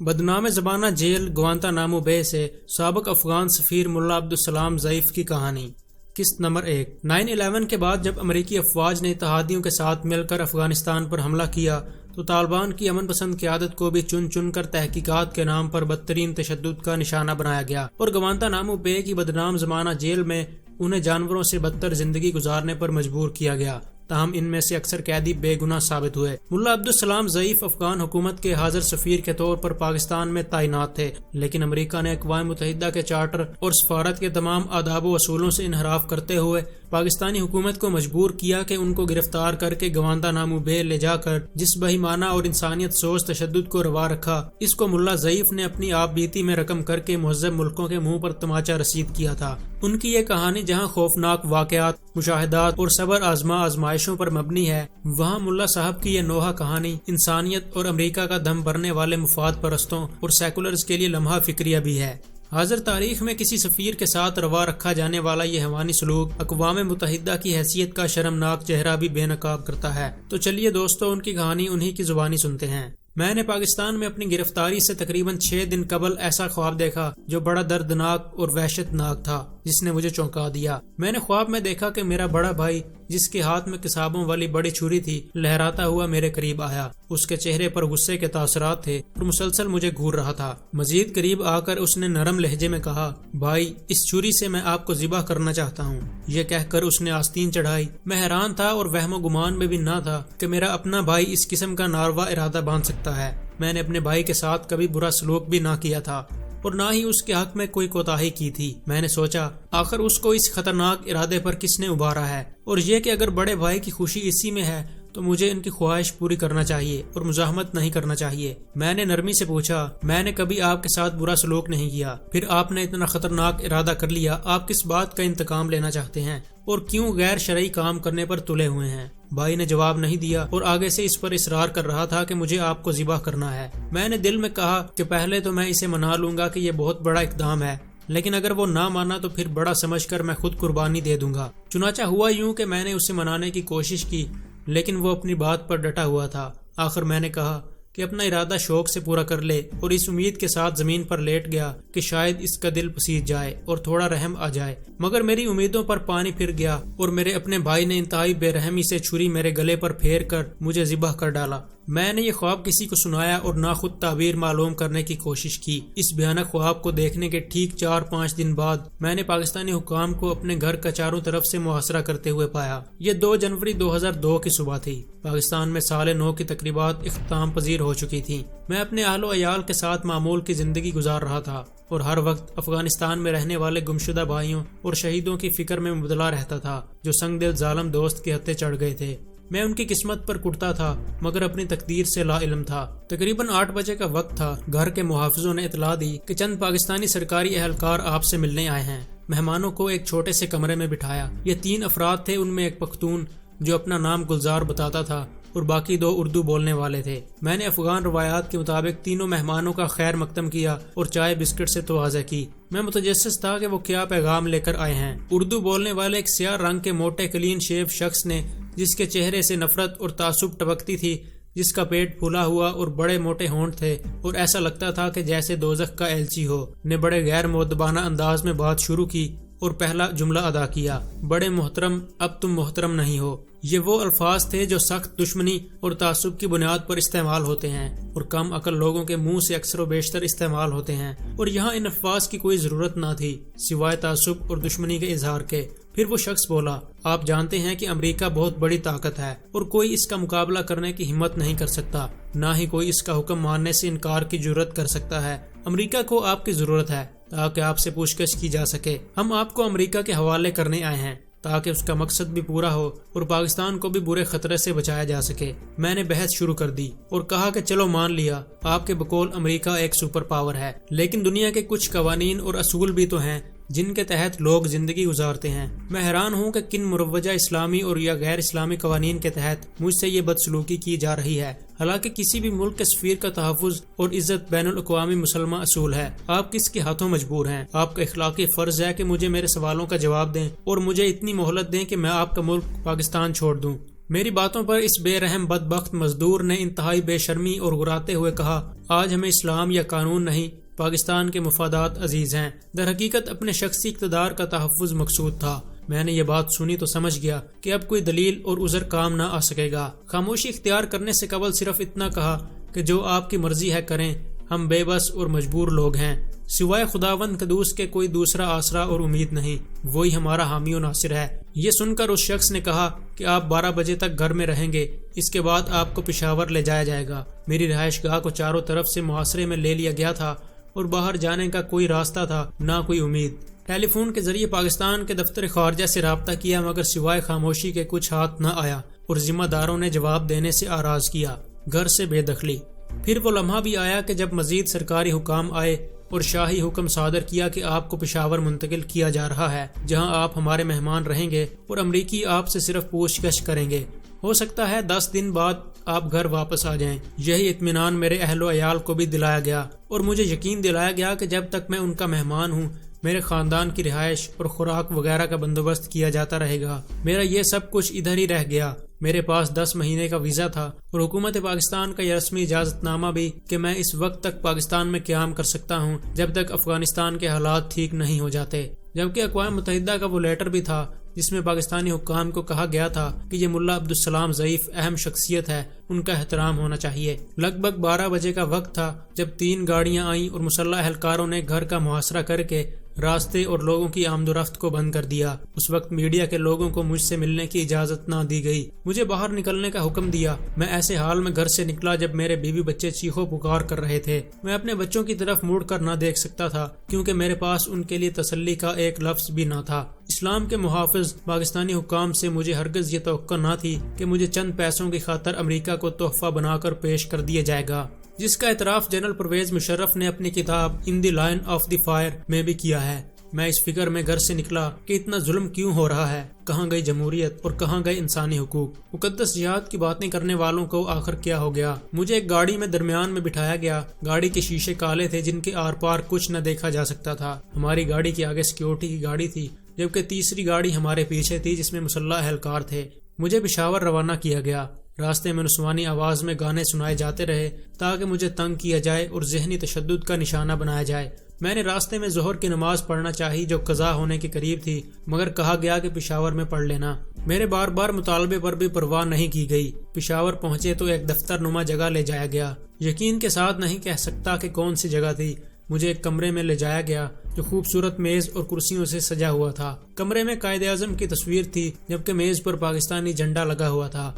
بدنام زمانہ jail Guantanamo بے سے سابق افغان سفیر ملا عبدالسلام ضعیف کی کہانی۔ قسط نمبر 1۔ 9/11 کے بعد جب امریکی افواج نے اتحادیوں کے ساتھ مل کر افغانستان پر حملہ کیا تو طالبان کی امن پسند قیادت کو بھی چن چن کر تحقیقات کے نام پر بدترین تشدد کا نشانہ بنایا گیا اور گوانتانامو بے کی بدنام زمانہ جیل میں انہیں جانوروں سے بدتر زندگی گزارنے پر مجبور کیا گیا۔ تاہم ان میں سے اکثر قیدی بے گناہ ثابت ہوئے۔ ملا عبدالسلام ضعیف افغان حکومت کے حاضر سفیر کے طور پر پاکستان میں تعینات تھے، لیکن امریکہ نے اقوام متحدہ کے چارٹر اور سفارت کے تمام آداب و اصولوں سے انحراف کرتے ہوئے پاکستانی حکومت کو مجبور کیا کہ ان کو گرفتار کر کے گوانتانامو بے لے جا کر جس بہیمانہ اور انسانیت سوز تشدد کو روا رکھا، اس کو ملا ضعیف نے اپنی آپ بیتی میں رقم کر کے مہذب ملکوں کے منہ پر تماچا رسید کیا تھا۔ ان کی یہ کہانی جہاں خوفناک واقعات، مشاہدات اور صبر آزمائشوں پر مبنی ہے، وہاں ملا صاحب کی یہ نوحہ کہانی انسانیت اور امریکہ کا دم بھرنے والے مفاد پرستوں اور سیکولرز کے لیے لمحہ فکریہ بھی ہے۔ حاضر تاریخ میں کسی سفیر کے ساتھ روا رکھا جانے والا یہ حیوانی سلوک اقوام متحدہ کی حیثیت کا شرمناک چہرہ بھی بے نقاب کرتا ہے۔ تو چلیے دوستو، ان کی کہانی انہی کی زبانی سنتے ہیں۔ میں نے پاکستان میں اپنی گرفتاری سے تقریباً 6 دن قبل ایسا خواب دیکھا جو بڑا دردناک اور وحشت ناک تھا، جس نے مجھے چونکا دیا۔ میں نے خواب میں دیکھا کہ میرا بڑا بھائی، جس کے ہاتھ میں قصابوں والی بڑی چھری تھی، لہراتا ہوا میرے قریب آیا۔ اس کے چہرے پر غصے کے تاثرات تھے اور مسلسل مجھے گھور رہا تھا۔ مزید قریب آ کر اس نے نرم لہجے میں کہا، بھائی، اس چھری سے میں آپ کو ذبح کرنا چاہتا ہوں۔ یہ کہہ کر اس نے آستین چڑھائی۔ میں حیران تھا اور وہم و گمان میں بھی نہ تھا کہ میرا اپنا بھائی اس قسم کا ناروا ارادہ باندھ سکتا ہے۔ میں نے اپنے بھائی کے ساتھ کبھی برا سلوک بھی نہ کیا تھا اور نہ ہی اس کے حق میں کوئی کوتاہی کی تھی۔ میں نے سوچا، آخر اس کو اس خطرناک ارادے پر کس نے ابھارا ہے، اور یہ کہ اگر بڑے بھائی کی خوشی اسی میں ہے تو مجھے ان کی خواہش پوری کرنا چاہیے اور مزاحمت نہیں کرنا چاہیے۔ میں نے نرمی سے پوچھا، میں نے کبھی آپ کے ساتھ برا سلوک نہیں کیا، پھر آپ نے اتنا خطرناک ارادہ کر لیا، آپ کس بات کا انتقام لینا چاہتے ہیں اور کیوں غیر شرعی کام کرنے پر تلے ہوئے ہیں؟ بھائی نے جواب نہیں دیا اور آگے سے اس پر اصرار کر رہا تھا کہ مجھے آپ کو ذبح کرنا ہے۔ میں نے دل میں کہا کہ پہلے تو میں اسے منا لوں گا کہ یہ بہت بڑا اقدام ہے، لیکن اگر وہ نہ مانا تو پھر بڑا سمجھ کر میں خود قربانی دے دوں گا۔ چنانچہ ہوا یوں کہ میں نے اسے منانے کی کوشش کی، لیکن وہ اپنی بات پر ڈٹا ہوا تھا۔ آخر میں نے کہا کہ اپنا ارادہ شوق سے پورا کر لے اور اس امید کے ساتھ زمین پر لیٹ گیا کہ شاید اس کا دل پسیج جائے اور تھوڑا رحم آ جائے، مگر میری امیدوں پر پانی پھر گیا اور میرے اپنے بھائی نے انتہائی بے رحمی سے چھری میرے گلے پر پھیر کر مجھے ذبح کر ڈالا۔ میں نے یہ خواب کسی کو سنایا اور نہ خود تعبیر معلوم کرنے کی کوشش کی۔ اس بھیانک خواب کو دیکھنے کے ٹھیک 4-5 دن بعد میں نے پاکستانی حکام کو اپنے گھر کا چاروں طرف سے محاصرہ کرتے ہوئے پایا۔ یہ 2 جنوری 2002 کی صبح تھی۔ پاکستان میں سال نو کی تقریبات اختتام پذیر ہو چکی تھیں۔ میں اپنے اہل و عیال کے ساتھ معمول کی زندگی گزار رہا تھا اور ہر وقت افغانستان میں رہنے والے گمشدہ بھائیوں اور شہیدوں کی فکر میں مبتلا رہتا تھا جو سنگ دل ظالم دوست کے ہتھے چڑھ گئے تھے۔ میں ان کی قسمت پر کٹتا تھا مگر اپنی تقدیر سے لا علم تھا۔ تقریباً 8 بجے کا وقت تھا۔ گھر کے محافظوں نے اطلاع دی کہ چند پاکستانی سرکاری اہلکار آپ سے ملنے آئے ہیں۔ مہمانوں کو ایک چھوٹے سے کمرے میں بٹھایا۔ یہ 3 افراد تھے، ان میں ایک پختون جو اپنا نام گلزار بتاتا تھا اور باقی 2 اردو بولنے والے تھے۔ میں نے افغان روایات کے مطابق تینوں مہمانوں کا خیر مقدم کیا اور چائے بسکٹ سے توازہ کی۔ میں متجسس تھا کہ وہ کیا پیغام لے کر آئے ہیں۔ اردو بولنے والے ایک سیاہ رنگ کے موٹے کلین شیو شخص نے، جس کے چہرے سے نفرت اور تعصب ٹپکتی تھی، جس کا پیٹ پھولا ہوا اور بڑے موٹے ہونٹ تھے اور ایسا لگتا تھا کہ جیسے دوزخ کا ایلچی ہو، نے بڑے غیر مؤدبانہ انداز میں بات شروع کی اور پہلا جملہ ادا کیا، بڑے محترم، اب تم محترم نہیں ہو۔ یہ وہ الفاظ تھے جو سخت دشمنی اور تعصب کی بنیاد پر استعمال ہوتے ہیں اور کم عقل لوگوں کے منہ سے اکثر و بیشتر استعمال ہوتے ہیں، اور یہاں ان الفاظ کی کوئی ضرورت نہ تھی سوائے تعصب اور دشمنی کے اظہار کے۔ پھر وہ شخص بولا، آپ جانتے ہیں کہ امریکہ بہت بڑی طاقت ہے اور کوئی اس کا مقابلہ کرنے کی ہمت نہیں کر سکتا، نہ ہی کوئی اس کا حکم ماننے سے انکار کی جرات کر سکتا ہے۔ امریکہ کو آپ کی ضرورت ہے تاکہ آپ سے پوچھ گچھ کی جا سکے۔ ہم آپ کو امریکہ کے حوالے کرنے آئے ہیں تاکہ اس کا مقصد بھی پورا ہو اور پاکستان کو بھی برے خطرے سے بچایا جا سکے۔ میں نے بحث شروع کر دی اور کہا کہ چلو مان لیا آپ کے بقول امریکہ ایک سپر پاور ہے، لیکن دنیا کے کچھ قوانین اور اصول بھی تو ہیں جن کے تحت لوگ زندگی گزارتے ہیں۔ میں حیران ہوں کہ کن مروجہ اسلامی اور یا غیر اسلامی قوانین کے تحت مجھ سے یہ بدسلوکی کی جا رہی ہے، حالانکہ کسی بھی ملک کے سفیر کا تحفظ اور عزت بین الاقوامی مسلمہ اصول ہے۔ آپ کس کے ہاتھوں مجبور ہیں؟ آپ کا اخلاقی فرض ہے کہ مجھے میرے سوالوں کا جواب دیں اور مجھے اتنی مہلت دیں کہ میں آپ کا ملک پاکستان چھوڑ دوں۔ میری باتوں پر اس بے رحم بدبخت مزدور نے انتہائی بے شرمی اور گراتے ہوئے کہا، آج ہمیں اسلام یا قانون نہیں، پاکستان کے مفادات عزیز ہیں۔ در حقیقت اپنے شخصی اقتدار کا تحفظ مقصود تھا۔ میں نے یہ بات سنی تو سمجھ گیا کہ اب کوئی دلیل اور عذر کام نہ آ سکے گا۔ خاموشی اختیار کرنے سے قبل صرف اتنا کہا کہ جو آپ کی مرضی ہے کریں، ہم بے بس اور مجبور لوگ ہیں، سوائے خداوند قدوس کے کوئی دوسرا آسرا اور امید نہیں، وہی ہمارا حامی و ناصر ہے۔ یہ سن کر اس شخص نے کہا کہ آپ 12 بجے تک گھر میں رہیں گے، اس کے بعد آپ کو پشاور لے جایا جائے گا۔ میری رہائش گاہ کو چاروں طرف سے محاصرے میں لے لیا گیا تھا اور باہر جانے کا کوئی راستہ تھا نہ کوئی امید۔ ٹیلی فون کے ذریعے پاکستان کے دفتر خارجہ سے رابطہ کیا مگر سوائے خاموشی کے کچھ ہاتھ نہ آیا اور ذمہ داروں نے جواب دینے سے آراز کیا، گھر سے بے دخلی۔ پھر وہ لمحہ بھی آیا کہ جب مزید سرکاری حکام آئے اور شاہی حکم صادر کیا کہ آپ کو پشاور منتقل کیا جا رہا ہے، جہاں آپ ہمارے مہمان رہیں گے اور امریکی آپ سے صرف پوچھ گچھ کریں گے۔ ہو سکتا ہے 10 دن بعد آپ گھر واپس آ جائیں۔ یہی اطمینان میرے اہل و عیال کو بھی دلایا گیا اور مجھے یقین دلایا گیا کہ جب تک میں ان کا مہمان ہوں، میرے خاندان کی رہائش اور خوراک وغیرہ کا بندوبست کیا جاتا رہے گا۔ میرا یہ سب کچھ ادھر ہی رہ گیا۔ میرے پاس 10 مہینے کا ویزا تھا اور حکومت پاکستان کا یہ رسمی اجازت نامہ بھی کہ میں اس وقت تک پاکستان میں قیام کر سکتا ہوں جب تک افغانستان کے حالات ٹھیک نہیں ہو جاتے، جبکہ اقوام متحدہ کا وہ لیٹر بھی تھا جس میں پاکستانی حکام کو کہا گیا تھا کہ یہ ملا عبدالسلام ضعیف اہم شخصیت ہے، ان کا احترام ہونا چاہیے۔ لگ بھگ 12 بجے کا وقت تھا جب 3 گاڑیاں آئیں اور مسلح اہلکاروں نے گھر کا محاصرہ کر کے راستے اور لوگوں کی آمد و رفت کو بند کر دیا۔ اس وقت میڈیا کے لوگوں کو مجھ سے ملنے کی اجازت نہ دی گئی۔ مجھے باہر نکلنے کا حکم دیا۔ میں ایسے حال میں گھر سے نکلا جب میرے بیوی بچے چیخو پکار کر رہے تھے۔ میں اپنے بچوں کی طرف مڑ کر نہ دیکھ سکتا تھا کیونکہ میرے پاس ان کے لیے تسلی کا ایک لفظ بھی نہ تھا۔ اسلام کے محافظ پاکستانی حکام سے مجھے ہرگز یہ توقع نہ تھی کہ مجھے چند پیسوں کی خاطر امریکہ کو تحفہ بنا کر پیش کر دیا جائے گا، جس کا اعتراف جنرل پرویز مشرف نے اپنی کتاب ان دی لائن آف دی فائر میں بھی کیا ہے۔ میں اس فکر میں گھر سے نکلا کہ اتنا ظلم کیوں ہو رہا ہے، کہاں گئی جمہوریت اور کہاں گئے انسانی حقوق۔ مقدس جہاد کی باتیں کرنے والوں کو آخر کیا ہو گیا۔ مجھے ایک گاڑی میں درمیان میں بٹھایا گیا۔ گاڑی کے شیشے کالے تھے جن کے آر پار کچھ نہ دیکھا جا سکتا تھا۔ ہماری گاڑی کے آگے سیکیورٹی کی گاڑی تھی جبکہ تیسری گاڑی ہمارے پیچھے تھی جس میں مسلح اہلکار تھے۔ مجھے پشاور روانہ کیا گیا۔ راستے میں نسوانی آواز میں گانے سنائے جاتے رہے تاکہ مجھے تنگ کیا جائے اور ذہنی تشدد کا نشانہ بنایا جائے۔ میں نے راستے میں ظہر کی نماز پڑھنا چاہی جو قضا ہونے کے قریب تھی، مگر کہا گیا کہ پشاور میں پڑھ لینا۔ میرے بار بار مطالبے پر بھی پرواہ نہیں کی گئی۔ پشاور پہنچے تو ایک دفتر نما جگہ لے جایا گیا۔ یقین کے ساتھ نہیں کہہ سکتا کہ کون سی جگہ تھی۔ مجھے ایک کمرے میں لے جایا گیا جو خوبصورت میز اور کرسیوں سے سجا ہوا تھا۔ کمرے میں قائد اعظم کی تصویر تھی جبکہ میز پر پاکستانی جھنڈا لگا ہوا تھا۔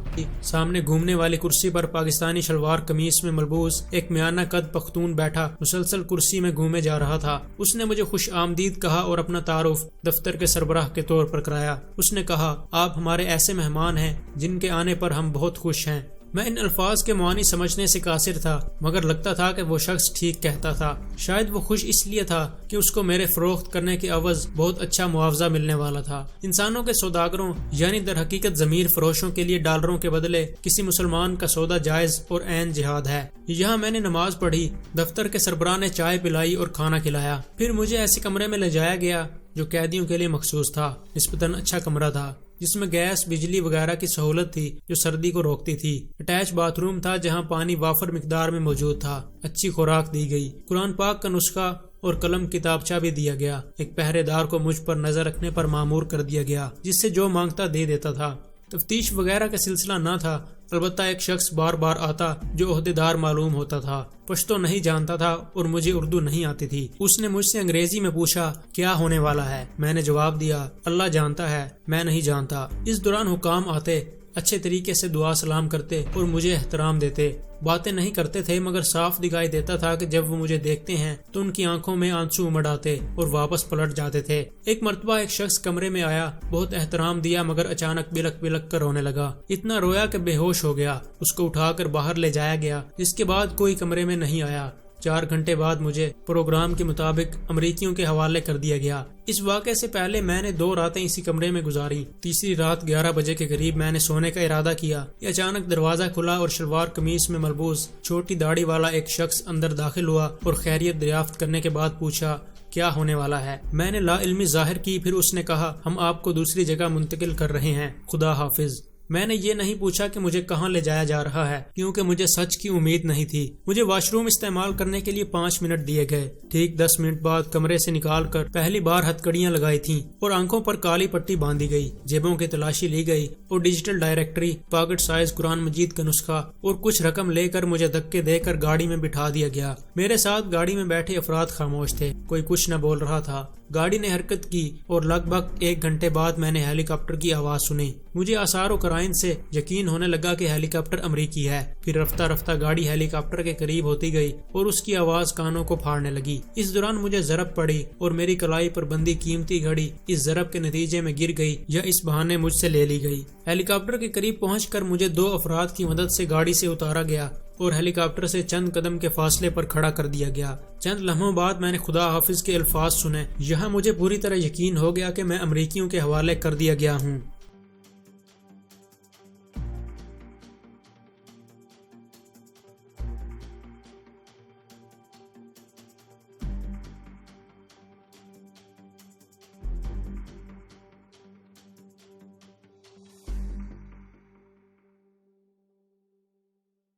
سامنے گھومنے والی کرسی پر پاکستانی شلوار قمیص میں ملبوس ایک میانہ قد پختون بیٹھا مسلسل کرسی میں گھومے جا رہا تھا۔ اس نے مجھے خوش آمدید کہا اور اپنا تعارف دفتر کے سربراہ کے طور پر کرایا۔ اس نے کہا، آپ ہمارے ایسے مہمان ہیں جن کے آنے پر ہم بہت خوش ہیں۔ میں ان الفاظ کے معنی سمجھنے سے قاصر تھا مگر لگتا تھا کہ وہ شخص ٹھیک کہتا تھا۔ شاید وہ خوش اس لیے تھا کہ اس کو میرے فروخت کرنے کے عوض بہت اچھا معاوضہ ملنے والا تھا۔ انسانوں کے سوداگروں یعنی در حقیقت ضمیر فروشوں کے لیے ڈالروں کے بدلے کسی مسلمان کا سودا جائز اور عین جہاد ہے۔ یہاں میں نے نماز پڑھی، دفتر کے سربراہ نے چائے پلائی اور کھانا کھلایا۔ پھر مجھے ایسے کمرے میں لے جایا گیا جو قیدیوں کے لیے مخصوص تھا۔ نسبتاً اچھا کمرہ تھا جس میں گیس، بجلی وغیرہ کی سہولت تھی جو سردی کو روکتی تھی۔ اٹیچ باتھ روم تھا جہاں پانی وافر مقدار میں موجود تھا۔ اچھی خوراک دی گئی۔ قرآن پاک کا نسخہ اور قلم کتابچہ بھی دیا گیا۔ ایک پہرے دار کو مجھ پر نظر رکھنے پر مامور کر دیا گیا جس سے جو مانگتا دے دیتا تھا۔ تفتیش وغیرہ کا سلسلہ نہ تھا، البتہ ایک شخص بار بار آتا جو عہدیدار معلوم ہوتا تھا۔ پشتو نہیں جانتا تھا اور مجھے اردو نہیں آتی تھی۔ اس نے مجھ سے انگریزی میں پوچھا کیا ہونے والا ہے۔ میں نے جواب دیا اللہ جانتا ہے، میں نہیں جانتا۔ اس دوران حکام آتے، اچھے طریقے سے دعا سلام کرتے اور مجھے احترام دیتے۔ باتیں نہیں کرتے تھے مگر صاف دکھائی دیتا تھا کہ جب وہ مجھے دیکھتے ہیں تو ان کی آنکھوں میں آنسو امڑ آتے اور واپس پلٹ جاتے تھے۔ ایک مرتبہ ایک شخص کمرے میں آیا، بہت احترام دیا مگر اچانک بلک بلک کر رونے لگا۔ اتنا رویا کہ بے ہوش ہو گیا۔ اس کو اٹھا کر باہر لے جایا گیا، جس کے بعد کوئی کمرے میں نہیں آیا۔ 4 گھنٹے بعد مجھے پروگرام کے مطابق امریکیوں کے حوالے کر دیا گیا۔ اس واقعے سے پہلے میں نے 2 راتیں اسی کمرے میں گزاری۔ تیسری رات 11 بجے کے قریب میں نے سونے کا ارادہ کیا کہ اچانک دروازہ کھلا اور شلوار قمیص میں ملبوس چھوٹی داڑھی والا ایک شخص اندر داخل ہوا اور خیریت دریافت کرنے کے بعد پوچھا کیا ہونے والا ہے۔ میں نے لا علمی ظاہر کی، پھر اس نے کہا ہم آپ کو دوسری جگہ منتقل کر رہے ہیں، خدا حافظ۔ میں نے یہ نہیں پوچھا کہ مجھے کہاں لے جایا جا رہا ہے، کیونکہ مجھے سچ کی امید نہیں تھی۔ مجھے واش روم استعمال کرنے کے لیے 5 منٹ دیے گئے۔ ٹھیک 10 منٹ بعد کمرے سے نکال کر پہلی بار ہتھکڑیاں لگائی تھیں اور آنکھوں پر کالی پٹی باندھی گئی، جیبوں کی تلاشی لی گئی اور ڈیجیٹل ڈائریکٹری، پاکٹ سائز قرآن مجید کا نسخہ اور کچھ رقم لے کر مجھے دھکے دے کر گاڑی میں بٹھا دیا گیا۔ میرے ساتھ گاڑی میں بیٹھے افراد خاموش تھے، کوئی کچھ نہ بول رہا تھا۔ گاڑی نے حرکت کی اور لگ بھگ 1 گھنٹے بعد میں نے ہیلی کاپٹر کی آواز سنی۔ مجھے آثار و قرائن سے یقین ہونے لگا کہ ہیلی کاپٹر امریکی ہے۔ پھر رفتہ رفتہ گاڑی ہیلی کاپٹر کے قریب ہوتی گئی اور اس کی آواز کانوں کو پھاڑنے لگی۔ اس دوران مجھے ضرب پڑی اور میری کلائی پر بندی قیمتی گھڑی اس ضرب کے نتیجے میں گر گئی یا اس بہانے مجھ سے لے لی گئی۔ ہیلی کاپٹر کے قریب پہنچ کر مجھے 2 افراد کی مدد سے گاڑی سے اتارا گیا اور ہیلی کاپٹر سے چند قدم کے فاصلے پر کھڑا کر دیا گیا۔ چند لمحوں بعد میں نے خدا حافظ کے الفاظ سنے۔ یہاں مجھے پوری طرح یقین ہو گیا کہ میں امریکیوں کے حوالے کر دیا گیا ہوں۔